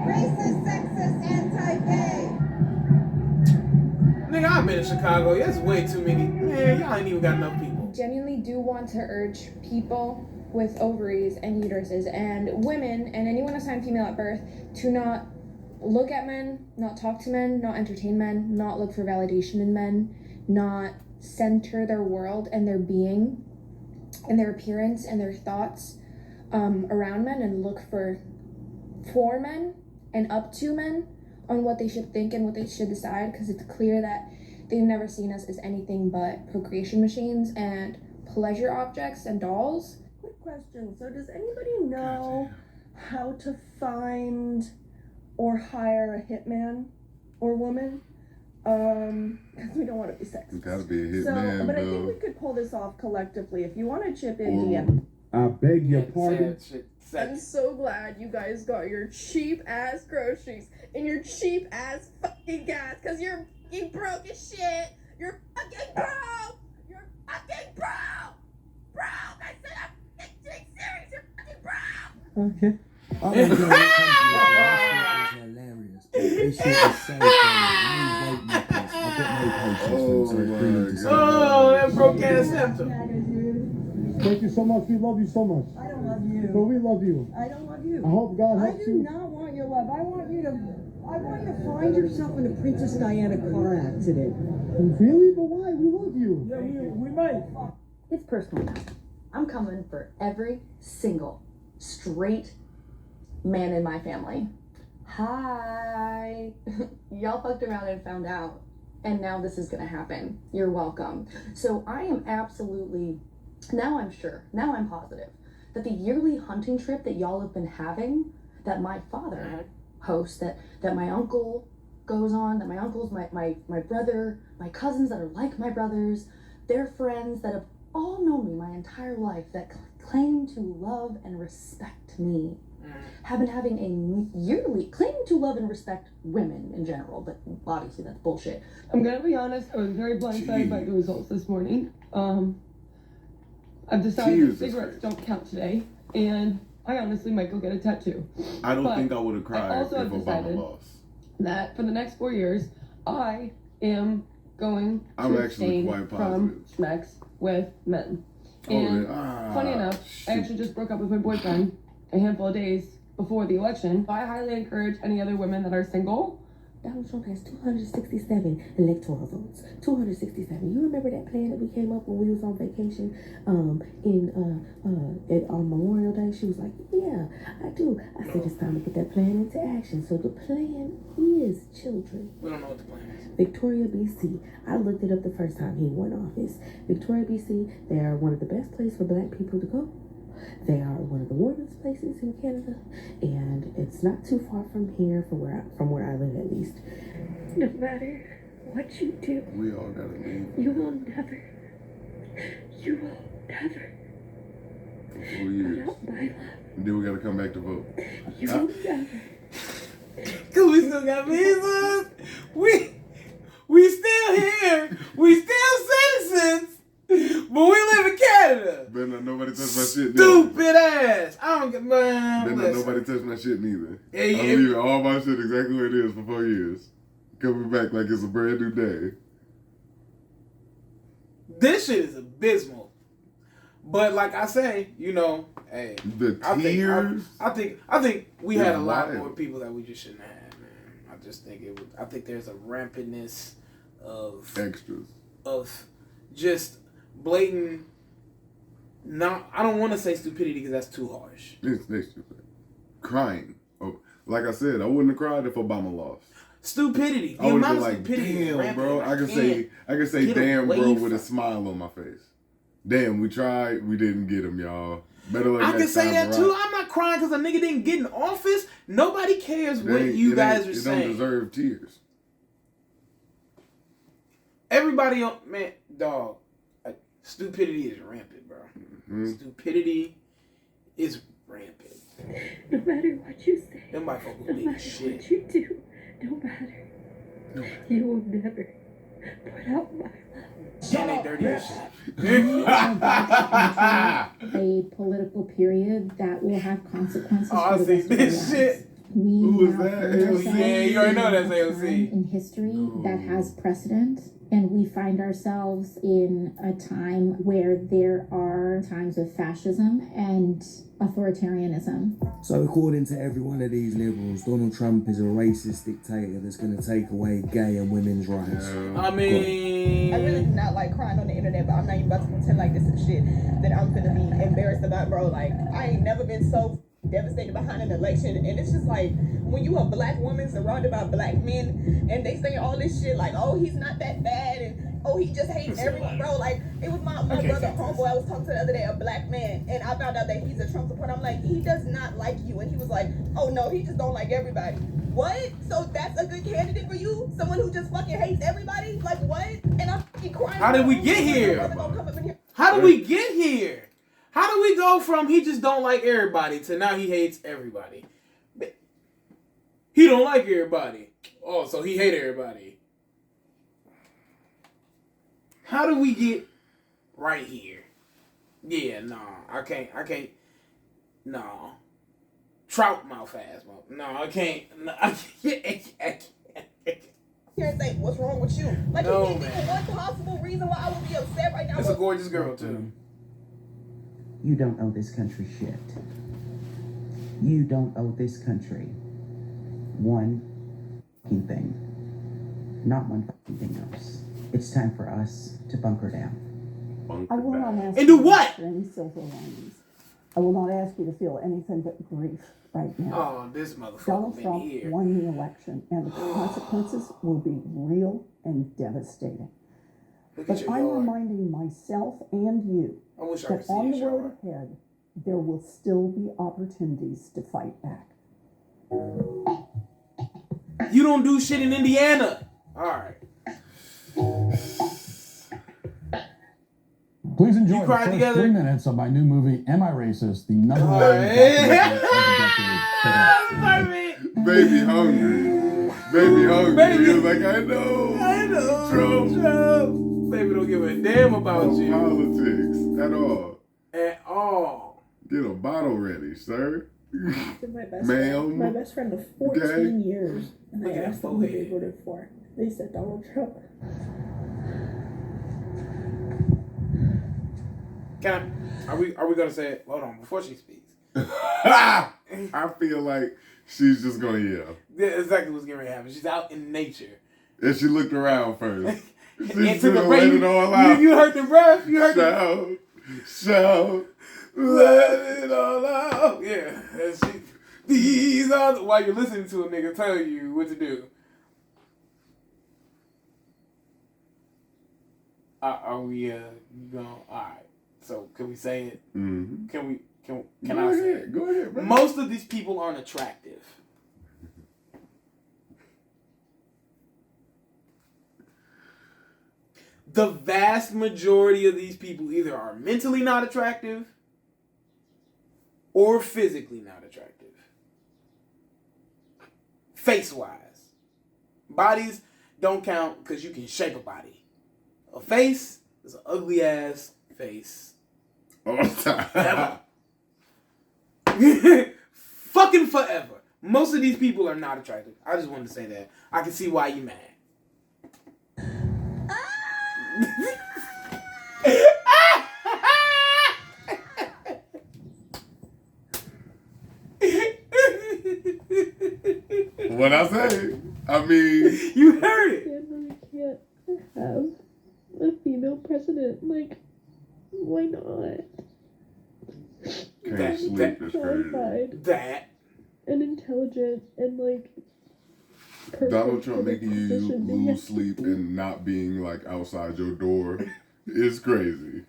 Racist, sexist, anti-gay. Nigga, I've been in Chicago. There's way too many. Man, y'all ain't even got enough people. Genuinely do want to urge people with ovaries and uteruses and women and anyone assigned female at birth to not look at men, not talk to men, not entertain men, not look for validation in men, not center their world and their being and their appearance and their thoughts around men, and look for men and up to men on what they should think and what they should decide, because it's clear that They've never seen us as anything but procreation machines and pleasure objects and dolls. Quick question. So does anybody know how to find or hire a hitman or woman? Because we don't want to be sexist. You gotta be a hitman, but I think we could pull this off collectively. If you want to chip in, DM. I beg your pardon. I'm so glad you guys got your cheap ass groceries and your cheap ass fucking gas, because you're fucking broke as shit. You're fucking broke. You're fucking broke. Broke. I said I'm fucking being serious. You're fucking broke. Okay. I don't know what country it was hilarious. But this shit is so funny. I ain't waiting for this. I've got no patience for it, so it's brilliant to see. Oh, that broke ass septum. Thank you so much. We love you so much. I don't love you. But we love you. I don't love you. I hope God I helps do you. not want your love. I want you to find yourself in a Princess Diana car accident. Really? But why? We love you. Yeah, we might. It's personal now. I'm coming for every single straight man in my family. Hi. Y'all fucked around and found out. And now this is gonna happen. You're welcome. So I am absolutely, now I'm sure, now I'm positive that the yearly hunting trip that y'all have been having, that my father hosts, that my uncle goes on, that my uncles, my brother, my cousins that are like my brothers, their friends that have all known me my entire life, that claim to love and respect me, have been having a yearly claim to love and respect women in general, but obviously that's bullshit. I'm gonna be honest, I was very blindsided by the results this morning. I've decided that cigarettes don't count today, and I honestly might go get a tattoo. I don't But think I would have cried I also if have Obama decided lost. that for the next 4 years, I am going I'm to actually abstain quite from sex with men. Oh, And yeah. funny enough, I actually just broke up with my boyfriend a handful of days before the election. I highly encourage any other women that are single. Donald Trump has 267 electoral votes. 267. You remember that plan that we came up when we was on vacation on Memorial Day? She was like, yeah, I do. I said it's time to put that plan into action. So the plan is children. We don't know what the plan is. Victoria, BC. I looked it up the first time he won office. Victoria, BC, they are one of the best places for black people to go. They are one of the warmest places in Canada, and it's not too far from here, from where I live at least. No matter what you do, We all gotta leave. you will never 4 years. put out my love. And then we gotta come back to vote. You will never. Cause we still got visas. We still here. We still citizens. But we live in Canada. Better not nobody touch my shit. Stupid ass. I don't get man. Better not Listen. nobody touch my shit neither. Yeah, I'm yeah. leaving all my shit exactly where it is for 4 years. Coming back like it's a brand new day. This shit is abysmal. But like I say, you know, hey, The tears. I think we had a lot wild. more people that we just shouldn't have had, man. I just think it was. I think there's a rampantness of Extras. of just blatant. Not. I don't want to say stupidity because that's too harsh. It's stupid. Crying. Oh, like I said, I wouldn't have cried if Obama lost. Stupidity. I The would amount have of been like, stupidity is damn, rampant. bro. I can say, get damn, away bro, from with a smile on my face. Damn, we tried, we didn't get him, y'all. Better luck I can next say time that around. too. I'm not crying because a nigga didn't get in office. Nobody cares what you guys are It saying. don't deserve tears. Everybody on man, dog. Like, stupidity is rampant, bro. Mm-hmm. Stupidity is rampant. No matter what you say, Them motherfuckers no big matter as shit. what you do, no matter, you will never put out my love. And they dirty as shit. A political period that will have consequences Oh, I for the see rest of our this lives. shit. We Who is now that? find AOC? ourselves Yeah, you already know that's in a AOC. time in history that has precedent, and we find ourselves in a time where there are times of fascism and authoritarianism. So according to every one of these liberals, Donald Trump is a racist dictator that's going to take away gay and women's rights. I mean, I really do not like crying on the internet, but I'm not even about to pretend like this is shit that I'm gonna be embarrassed about, bro. Like, I ain't never been so devastated behind an election, and it's just like when you a black woman surrounded by black men, and they say all this shit like, oh, he's not that bad, and oh, he just hates everyone, bro. Like, it was my brother, homeboy, I was talking to the other day, a black man, and I found out that he's a Trump supporter. I'm like, he does not like you, and he was like, oh no, he just don't like everybody. What? So that's a good candidate for you? Someone who just fucking hates everybody? Like, what? And I'm fucking crying. How did we get here? How did we get here? How do we go from he just don't like everybody to now he hates everybody? He don't like everybody. Oh, so he hate everybody. How do we get right here? Yeah, no, I can't, no. Trout mouth ass, no, I can't, no, I can't. Here and say, what's wrong with you? Like, No, you can't think of one possible reason why I would be upset right now. It's a gorgeous girl, too. You don't owe this country shit. You don't owe this country one fucking thing. Not one fucking thing else. It's time for us to bunker down. I will not ask And do you what? for any silver linings. I will not ask you to feel anything but grief right now. Oh, this motherfucker Donald been Trump here. won the election, and the consequences will be real and devastating. Look at But your I'm yard. reminding myself and you I wish I that could see on his the road yard. ahead, there will still be opportunities to fight back. You don't do shit in Indiana. All right. Please enjoy You the cried first together? 3 minutes of my new movie, Am I Racist? The number one Baby hungry. Baby hungry. Baby. He was like, I know. Trump. Baby don't give a damn about No you. politics at all. At all. Get a bottle ready, sir. My best Ma'am. friend, my best friend of 14 Okay. years, and I Look at asked that them who they forehead. voted for. They said Donald Trump. Are we gonna say it? Hold on, before she speaks. I feel like she's just gonna yell. Yeah, exactly what's getting ready to happen. She's out in nature. And she looked around first. She's Into the gonna breath. let it all out. You heard the breath. You heard Shout, let it all out. Yeah. And she, these are the, while you're listening to a nigga tell you what to do. Are we going? All right. So can we say it? Mm-hmm. Can Go I say ahead. it? Go ahead, bro. Most of these people aren't attractive. The vast majority of these people either are mentally not attractive or physically not attractive. Face-wise. Bodies don't count because you can shape a body. A face is an ugly-ass face. All the time. Fucking forever. Most of these people are not attractive. I just wanted to say that. I can see why you mad. What I say? I mean, you heard it. I can't have a female president. Like, why not? can't sleep is crazy. Qualified That and intelligent and like perfect Donald for Trump the making you position that he lose has to sleep be. and not being like outside your door is crazy.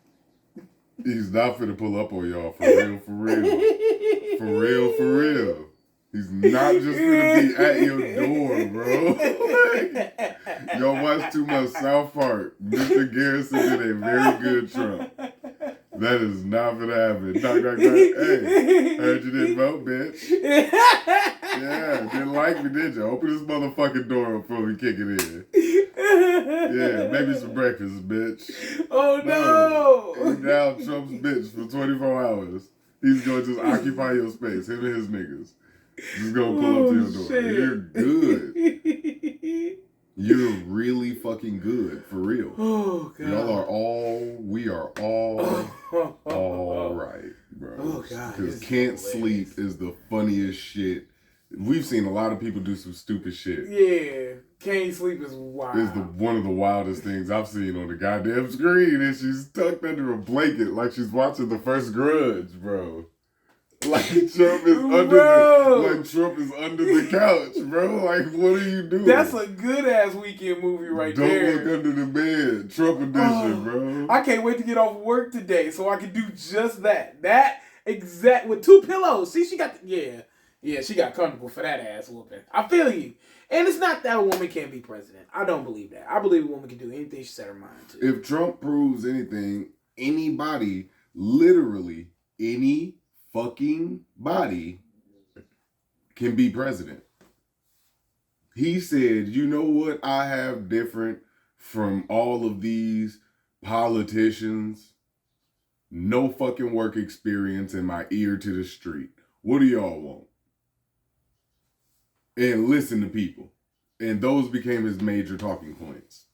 He's not finna pull up on y'all for real, for real. For real, for real. He's not just gonna be at your door, bro. Y'all watch too much South Park. Mr. Garrison did a very good Trump. That is not gonna happen. Knock, knock, knock. Hey, heard you didn't vote, bitch. Yeah, didn't like me, did you? Open this motherfucking door before we kick it in. Yeah, maybe some breakfast, bitch. Oh no! He's down Trump's bitch for 24 hours. He's gonna just occupy your space, him and his niggas. Just gonna pull up to your door. Shit. You're good. You're really fucking good, for real. Oh, God. We are all right, bro. Oh, God. Because can't sleep is the funniest shit. We've seen a lot of people do some stupid shit. Yeah, can't sleep is wild. It's one of the wildest things I've seen on the goddamn screen, and she's tucked under a blanket like she's watching the first Grudge, bro. Like Trump is under the couch, bro. Like, what are you doing? That's a good ass weekend movie there. Don't look under the bed. Trump edition, bro. I can't wait to get off work today so I can do just that. That exact with 2 pillows. See, she got she got comfortable for that ass whooping. I feel you. And it's not that a woman can't be president. I don't believe that. I believe a woman can do anything she set her mind to. If Trump proves anything, anybody, literally any fucking body, can be president. He said, you know what I have different from all of these politicians? No fucking work experience and my ear to the street. What do y'all want? And listen to people. And those became his major talking points.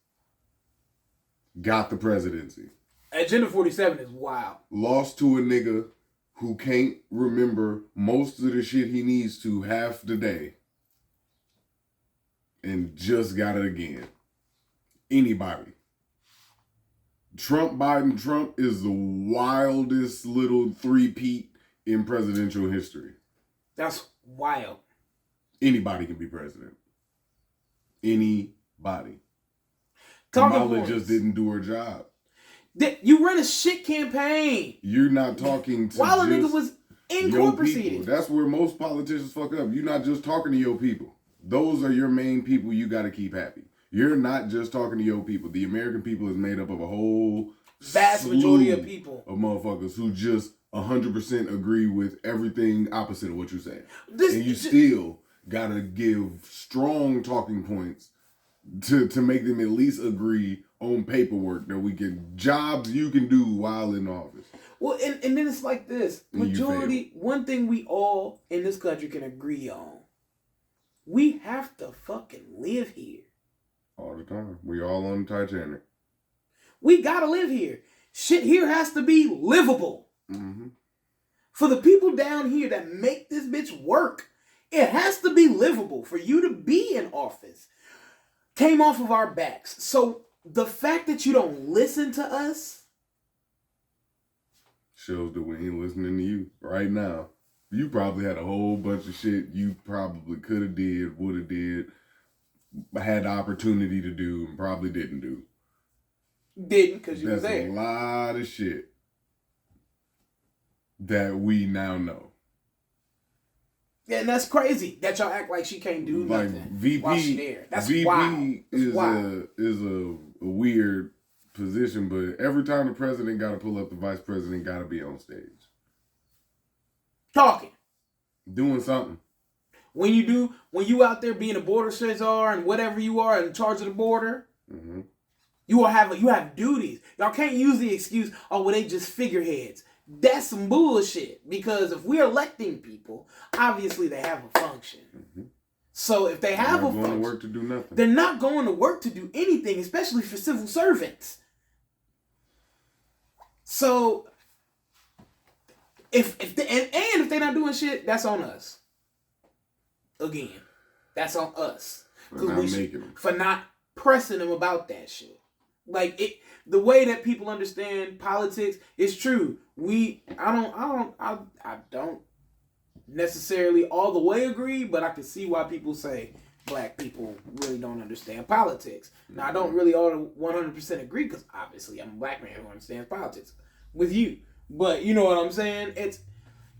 Got the presidency. Agenda 47 is wild. Lost to a nigga who can't remember most of the shit he needs to half the day. And just got it again. Anybody. Trump is the wildest little three-peat in presidential history. That's wild. Anybody can be president. Anybody. Kamala just didn't do her job. You run a shit campaign. You're not talking to while a nigga was in court proceedings. That's where most politicians fuck up. You're not just talking to your people. Those are your main people you got to keep happy. You're not just talking to your people. The American people is made up of a whole vast majority of people. Of motherfuckers who just 100% agree with everything opposite of what you say. And you still got to give strong talking points to make them at least agree on paperwork that we can, jobs you can do while in office. Well, and then it's like this. Majority, one thing we all in this country can agree on. We have to fucking live here. All the time. We all on Titanic. We gotta live here. Shit here has to be livable. Mm-hmm. For the people down here that make this bitch work, it has to be livable for you to be in office. Came off of our backs. So the fact that you don't listen to us shows that we ain't listening to you right now. You probably had a whole bunch of shit you probably could have did, would have did, had the opportunity to do, and probably didn't do. Didn't because you was there. That's a lot of shit that we now know. Yeah, and that's crazy that y'all act like she can't do nothing while she there. That's wild. is a weird position, but every time the president got to pull up, the vice president got to be on stage. Talking. Doing something. When you out there being a border czar and whatever you are in charge of the border, mm-hmm. you have duties. Y'all can't use the excuse, oh, well, they just figureheads. That's some bullshit. Because if we're electing people, obviously they have a function. Mm-hmm. So if they have a function, going to work to do nothing. They're not going to work to do anything, especially for civil servants. So if they're not doing shit, that's on us. Again, that's on us for not pressing them about that shit. Like the way that people understand politics is true. I don't necessarily all the way agree, but I can see why people say black people really don't understand politics. Now I don't really all 100% agree because obviously I'm a black man who understands politics with you. But you know what I'm saying?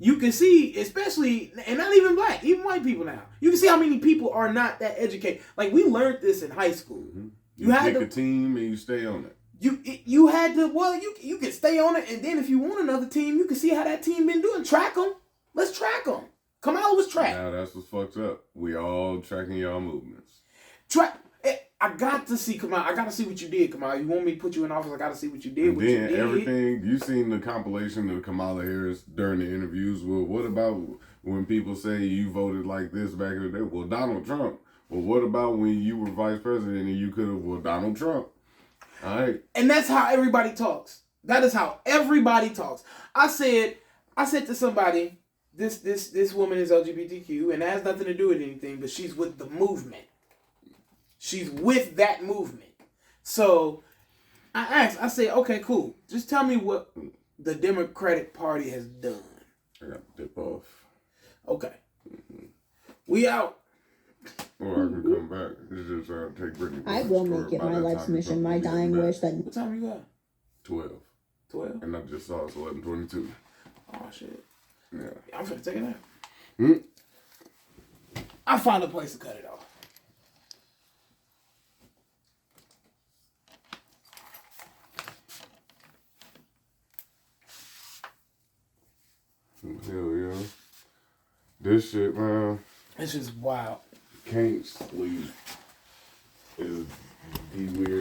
You can see, especially, and not even black, even white people now. You can see how many people are not that educated. Like, we learned this in high school. Mm-hmm. You had pick a team and you stay on it. You had to, well, you can stay on it, and then if you want another team, you can see how that team been doing. Track them. Let's track them. Kamala was tracked. Now that's what's fucked up. We all tracking y'all movements. I got to see Kamala. I got to see what you did, Kamala. You want me to put you in office? I got to see what you did. And then everything, you seen the compilation of Kamala Harris during the interviews. Well, what about when people say you voted like this back in the day? Well, Donald Trump. Well, what about when you were vice president and you could have, well, Donald Trump. All right. And that's how everybody talks. That is how everybody talks. I said to somebody, this woman is LGBTQ, and that has nothing to do with anything, but she's with the movement. She's with that movement. So I said, okay, cool. Just tell me what the Democratic Party has done. I got to dip off. Okay. We out. Or I can come back. It's just take Brittany. I will make it my life's mission, my dying wish that. What time you got? 12. 12? And I just saw it's 11:22. Oh, shit. Yeah. I'm finna take a nap. Hmm? I'll find a place to cut it off. Hell yeah. This shit, man. It's just wild. Can't sleep is the weirdest